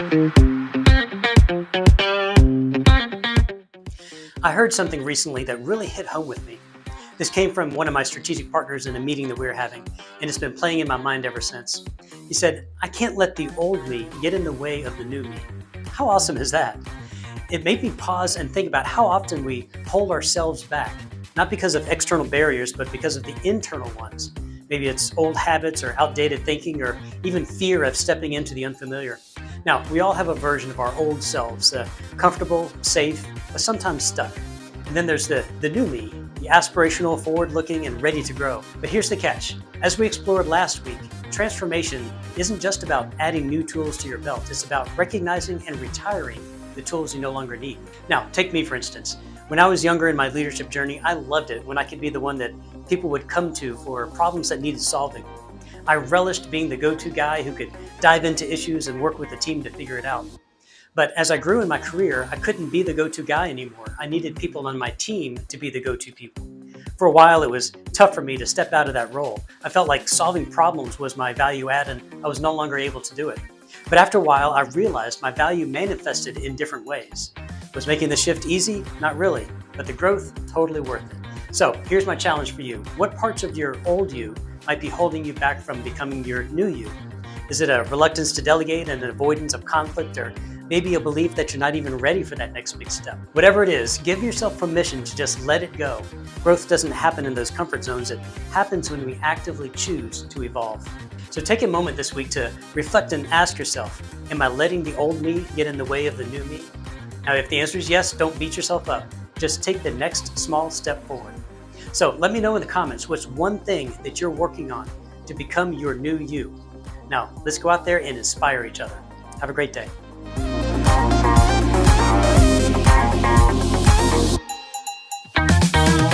I heard something recently that really hit home with me. This came from one of my strategic partners in a meeting that we were having, and it's been playing in my mind ever since. He said, "I can't let the old me get in the way of the new me." How awesome is that? It made me pause and think about how often we hold ourselves back, not because of external barriers, but because of the internal ones. Maybe it's old habits or outdated thinking or even fear of stepping into the unfamiliar. Now, we all have a version of our old selves, comfortable, safe, but sometimes stuck. And then there's the new me, the aspirational, forward-looking, and ready to grow. But here's the catch. As we explored last week, transformation isn't just about adding new tools to your belt. It's about recognizing and retiring the tools you no longer need. Now, take me for instance. When I was younger in my leadership journey, I loved it when I could be the one that people would come to for problems that needed solving. I relished being the go-to guy who could dive into issues and work with the team to figure it out. But as I grew in my career, I couldn't be the go-to guy anymore. I needed people on my team to be the go-to people. For a while, it was tough for me to step out of that role. I felt like solving problems was my value add and I was no longer able to do it. But after a while, I realized my value manifested in different ways. Was making the shift easy? Not really, but the growth, totally worth it. So here's my challenge for you. What parts of your old you might be holding you back from becoming your new you? Is it a reluctance to delegate and an avoidance of conflict, or maybe a belief that you're not even ready for that next big step? Whatever it is, give yourself permission to just let it go. Growth doesn't happen in those comfort zones. It happens when we actively choose to evolve. So take a moment this week to reflect and ask yourself, am I letting the old me get in the way of the new me? Now, if the answer is yes, don't beat yourself up. Just take the next small step forward. So let me know in the comments what's one thing that you're working on to become your new you. Now, let's go out there and inspire each other. Have a great day.